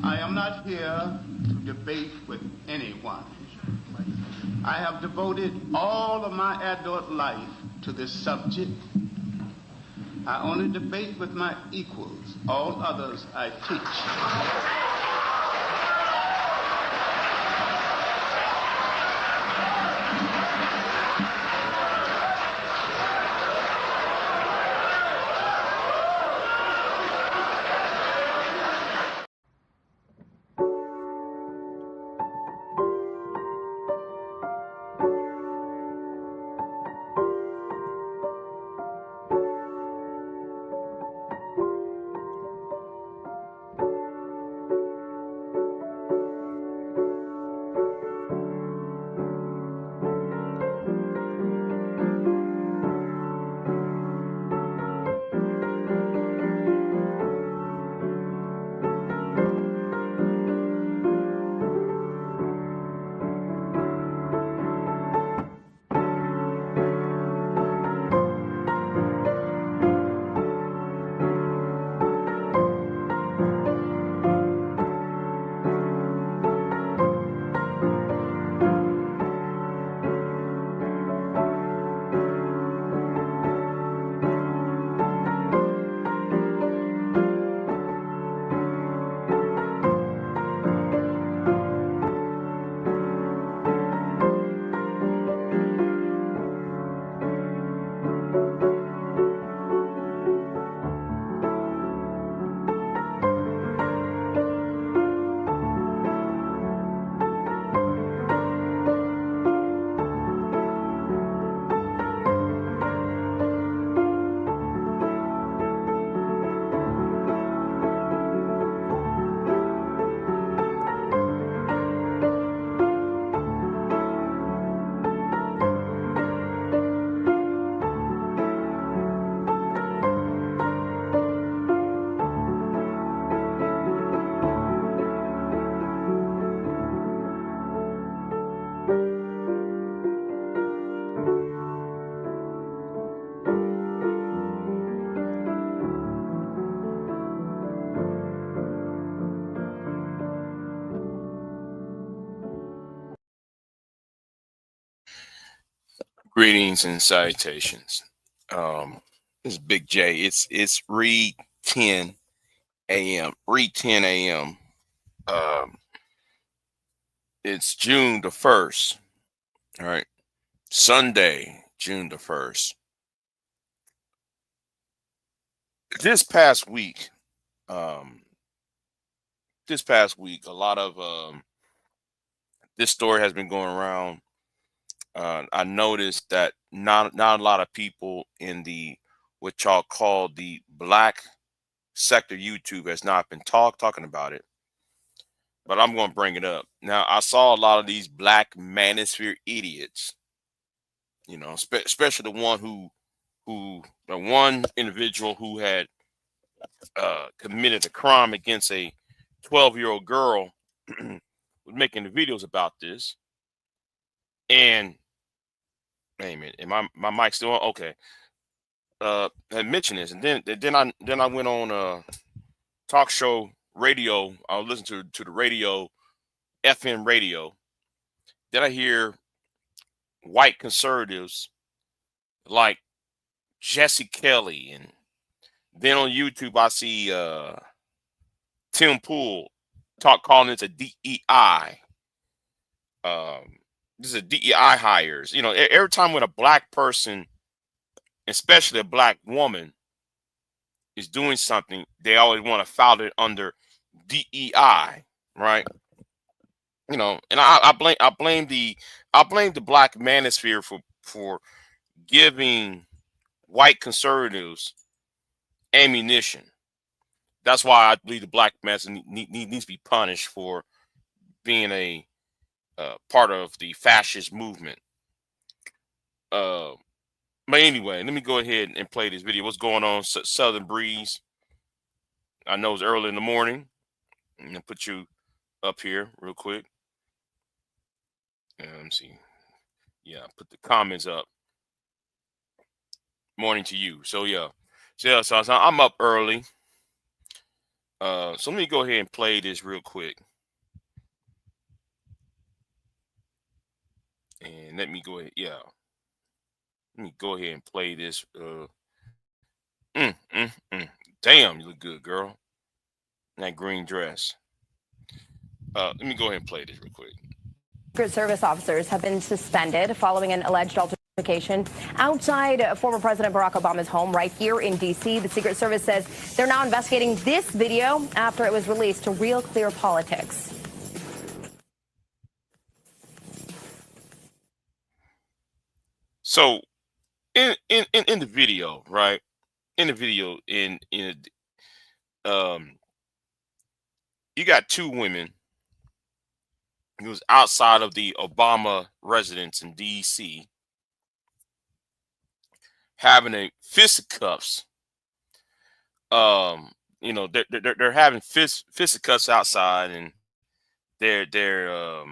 I am not here to debate with anyone. I have devoted all of my adult life to this subject. I only debate with my equals. All others I teach. Greetings and salutations. This is Big J. It's read 10 a.m. Read 10 a.m. Um, it's June the 1st. All right. Sunday, June the 1st. This past week, um, a lot of this story has been going around. I noticed that not a lot of people in the what y'all call the black sector YouTube has not been talking about it, but I'm going to bring it up. Now, I saw a lot of these black manosphere idiots, especially the one individual who had committed a crime against a 12-year-old girl, was making the videos about this. And wait a minute, and my mic still on? Okay. Had mentioned this, and then I went on talk show radio. I was listening to the radio, FM radio. Then I hear white conservatives like Jesse Kelly, and then on YouTube I see Tim Pool calling it a DEI. This is a DEI hires. Every time when a black person, especially a black woman, is doing something, they always want to file it under DEI, right? And I blame the black manosphere for giving white conservatives ammunition. That's why I believe the black mass needs to be punished for being a part of the fascist movement. Uh, but anyway, let me go ahead and play this video. What's going on, Southern Breeze? I know it's early in the morning. I'm gonna put you up here real quick. Let me see. Yeah, put the comments up. Morning to you. So I'm up early. So let me go ahead and play this real quick. And let me go ahead. Yeah. Let me go ahead and play this. Mm, mm, mm. Damn, you look good, girl. In that green dress. Let me go ahead and play this real quick. Secret Service officers have been suspended following an alleged altercation outside former President Barack Obama's home right here in D.C. The Secret Service says they're now investigating this video after it was released to Real Clear Politics. So in the video, right? In the video, you got two women who was outside of the Obama residence in D.C. having a fisticuffs. They're having fisticuffs outside, and they're let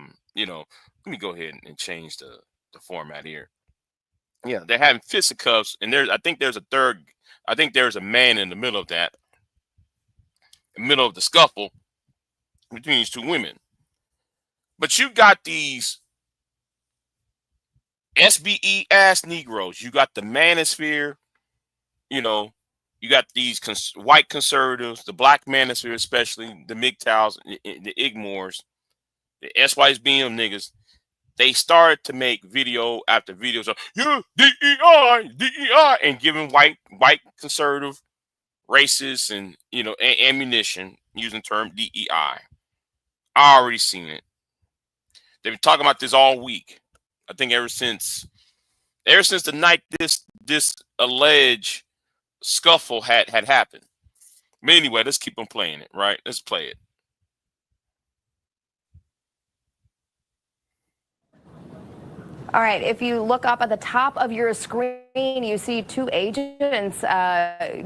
me go ahead and change the format here. Yeah, they're having fisticuffs, and I think there's a man in the middle of that, in the middle of the scuffle between these two women. But you got these SBE ass Negroes. You got the manosphere, you got these white conservatives, the black manosphere, especially the MGTOWs, the Igmores, the SYSBM niggas. They started to make video after videos of DEI, and giving white conservative racists and ammunition using the term DEI. I already seen it. They've been talking about this all week. I think ever since the night this alleged scuffle had happened. But anyway, let's keep on playing it, right? Let's play it. All right, if you look up at the top of your screen, you see two agents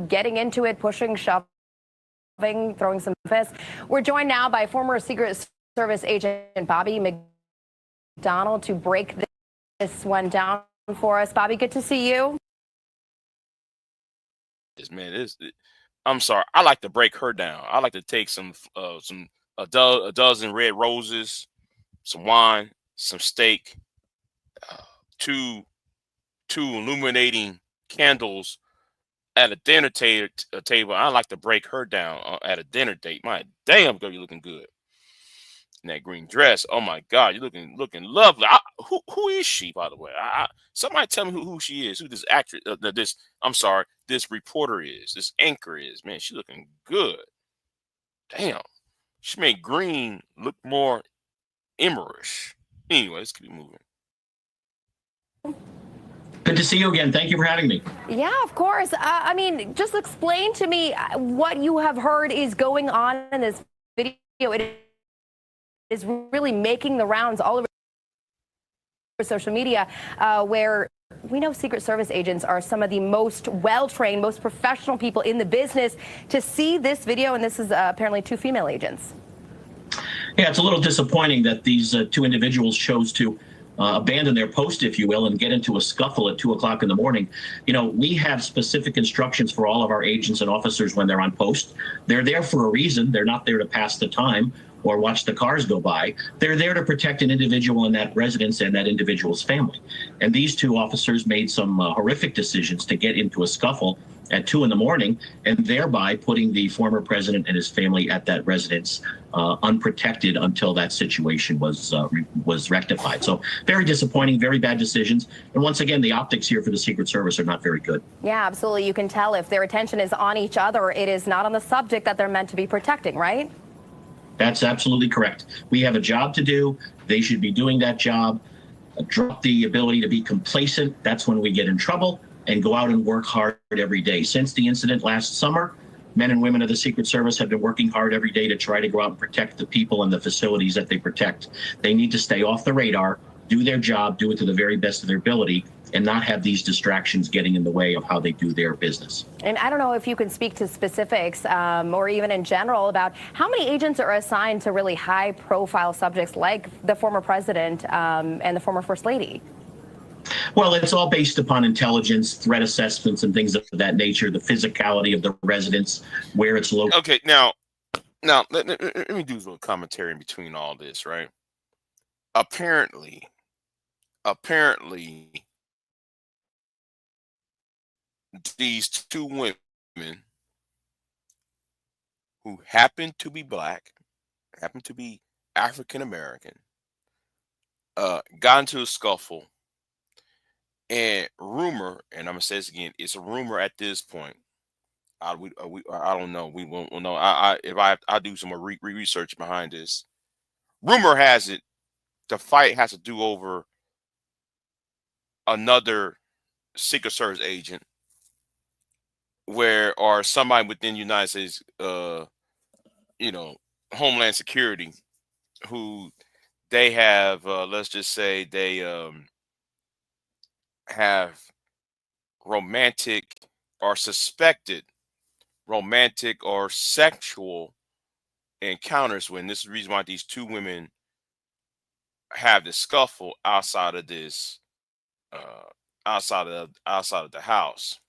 getting into it, pushing, shoving, throwing some fists. We're joined now by former Secret Service agent Bobby McDonald to break this one down for us. Bobby, good to see you. I'm sorry. I like to break her down. I like to take a dozen red roses, some wine, some steak, two illuminating candles at a dinner table. I like to break her down at a dinner date. My damn, girl, you looking good in that green dress. Oh my God, you're looking lovely. Who is she, by the way? Somebody tell me who she is. Who this actress? This reporter is. This anchor is. Man, she looking good. Damn, she made green look more emerald-ish. Anyway, let's keep moving. Good to see you again. Thank you for having me. Yeah, of course. I mean, just explain to me what you have heard is going on in this video. It is really making the rounds all over social media, where we know Secret Service agents are some of the most well-trained, most professional people in the business. To see this video, and this is apparently two female agents. Yeah, it's a little disappointing that these two individuals chose to abandon their post, if you will, and get into a scuffle at 2 o'clock in the morning. We have specific instructions for all of our agents and officers when they're on post. They're there for a reason. They're not there to pass the time or watch the cars go by. They're there to protect an individual in that residence and that individual's family. And these two officers made some horrific decisions to get into a scuffle at 2 in the morning, and thereby putting the former president and his family at that residence unprotected until that situation was rectified. So very disappointing, very bad decisions. And once again, the optics here for the Secret Service are not very good. Yeah, absolutely. You can tell if their attention is on each other, it is not on the subject that they're meant to be protecting, right? That's absolutely correct. We have a job to do. They should be doing that job. Drop the ability to be complacent. That's when we get in trouble. And go out and work hard every day. Since the incident last summer, men and women of the Secret Service have been working hard every day to try to go out and protect the people and the facilities that they protect. They need to stay off the radar, do their job, do it to the very best of their ability, and not have these distractions getting in the way of how they do their business. And I don't know if you can speak to specifics or even in general about how many agents are assigned to really high-profile subjects like the former president and the former first lady. Well, it's all based upon intelligence, threat assessments, and things of that nature, the physicality of the residence, where it's located. Okay, now, Now, let me do a little commentary in between all this, right? Apparently, these two women who happen to be black, happen to be African American, got into a scuffle, and rumor, and I'm gonna say this again, it's a rumor at this point. I don't know. We won't know. If I do some more research behind this. Rumor has it the fight has to do over another Secret Service agent, where or somebody within the United States, you know, Homeland Security, who they have, let's just say they have romantic or suspected romantic or sexual encounters with. And this is the reason why these two women have this scuffle outside of this, uh, outside of the house,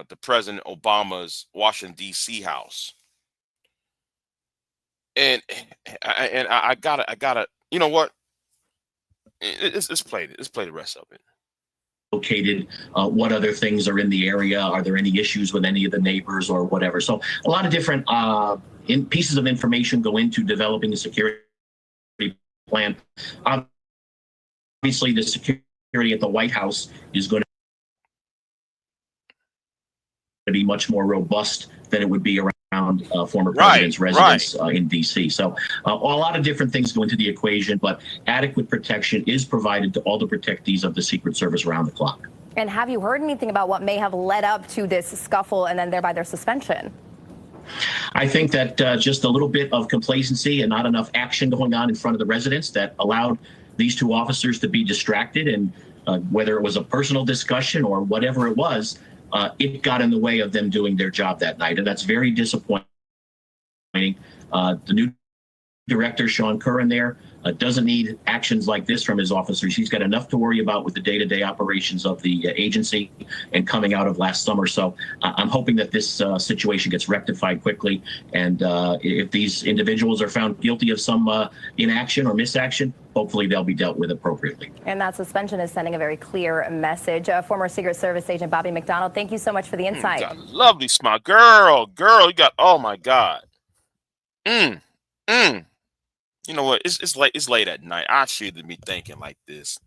the President Obama's Washington D.C. house. And I gotta, you know what? Let's play it. Let's play the rest of it. Located, what other things are in the area? Are there any issues with any of the neighbors or whatever? So a lot of different pieces of information go into developing a security plan. Obviously, the security at the White House is going to be much more robust than it would be around former president's residence in D.C. So a lot of different things go into the equation, but adequate protection is provided to all the protectees of the Secret Service around the clock. And have you heard anything about what may have led up to this scuffle and then thereby their suspension? I think that just a little bit of complacency and not enough action going on in front of the residents that allowed these two officers to be distracted. And whether it was a personal discussion or whatever it was, it got in the way of them doing their job that night. And that's very disappointing. The new director, Sean Curran, there doesn't need actions like this from his officers. He's got enough to worry about with the day-to-day operations of the agency and coming out of last summer. So I'm hoping that this situation gets rectified quickly. And if these individuals are found guilty of some inaction or misaction, hopefully they'll be dealt with appropriately. And that suspension is sending a very clear message. Former Secret Service agent Bobby McDonald, thank you so much for the insight. Lovely smile. Girl, you got, oh my God. You know what? It's late. It's late at night. I shouldn't be thinking like this.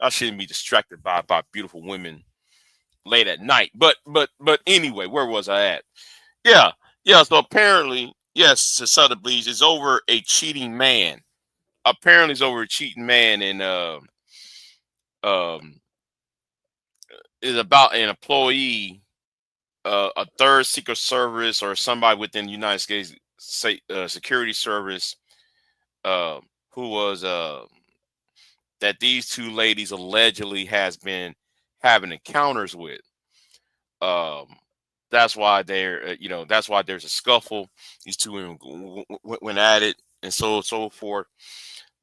I shouldn't be distracted by beautiful women late at night. But anyway, where was I at? Yeah. So apparently, yes, Southern Bleeds is over a cheating man. Apparently, it's over a cheating man, and is about an employee, a third Secret Service or somebody within the United States Security Service. Who was that these two ladies allegedly has been having encounters with. That's why they're, that's why there's a scuffle. These two women went at it and so forth.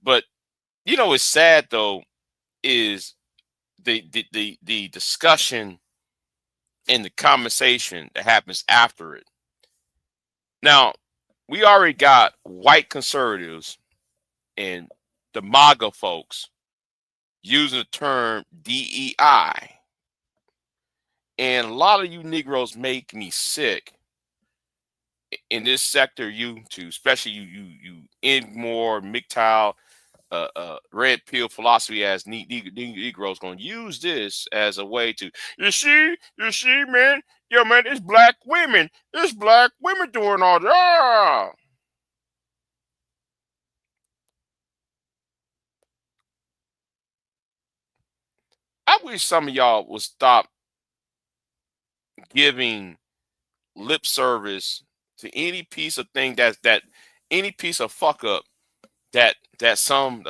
But what's sad though is the discussion and the conversation that happens after it. Now, we already got white conservatives and the MAGA folks using the term DEI. And a lot of you Negroes make me sick in this sector, you too, especially you Ingmore, MGTOW, red pill philosophy as Negroes going to use this as a way to, you see, man, man, it's black women doing all that. I wish some of y'all would stop giving lip service to any piece of thing that any piece of fuck up that some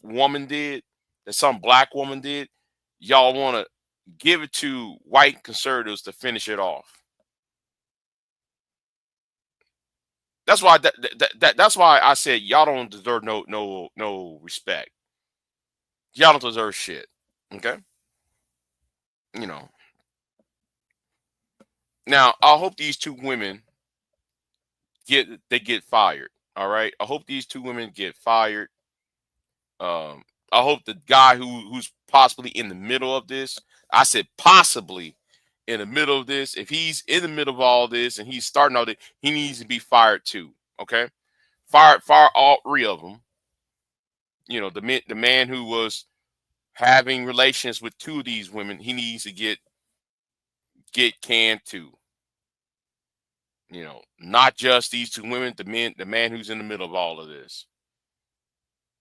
woman did, that some black woman did. Y'all want to give it to white conservatives to finish it off. That's why that's why I said y'all don't deserve no respect. Y'all don't deserve shit. Okay. Now, I hope these two women get fired. All right. I hope these 2 women get fired. I hope the guy who's possibly in the middle of this, I said possibly in the middle of this, if he's in the middle of all this and he's starting all this, he needs to be fired too. Okay. Fire all 3 of them. You know, the man who was having relations with 2 of these women, he needs to get canned too. You know, not just these 2 women, the man who's in the middle of all of this.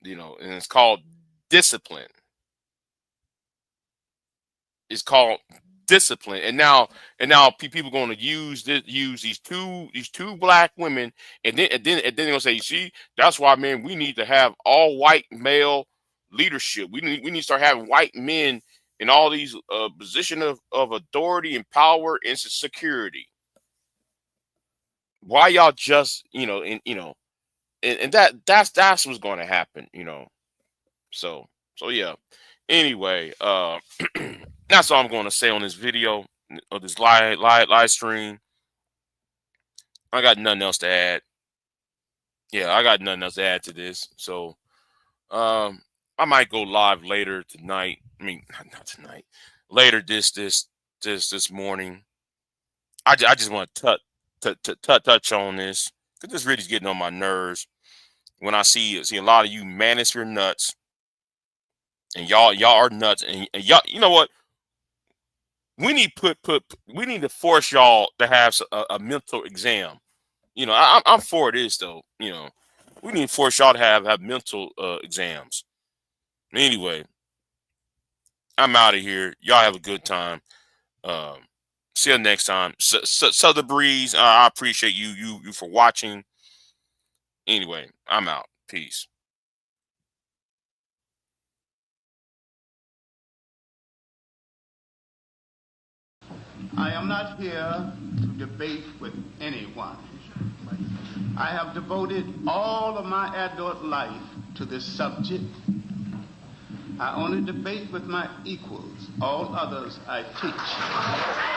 You know, and it's called discipline. It's called discipline. And now people going to use these two black women, and then they're gonna say, see, that's why, man, we need to have all white male leadership. We need to start having white men in all these position of authority and power and security. Why y'all just, you know, and that's what's going to happen, you know. So yeah. Anyway, that's all I'm going to say on this video or this live stream. I got nothing else to add. Yeah, I got nothing else to add to this. So, I might go live later tonight. I mean, not tonight. Later this morning. I just want to touch on this because this really is getting on my nerves. When I see a lot of you manosphere nuts, and y'all are nuts, and y'all, you know what? We need we need to force y'all to have a mental exam. You know, I'm for this though. You know, we need to force y'all to have mental exams. Anyway, I'm out of here. Y'all have a good time. See you next time. So the breeze. I appreciate you for watching. Anyway, I'm out. Peace. I am not here to debate with anyone. I have devoted all of my adult life to this subject. I only debate with my equals. All others I teach.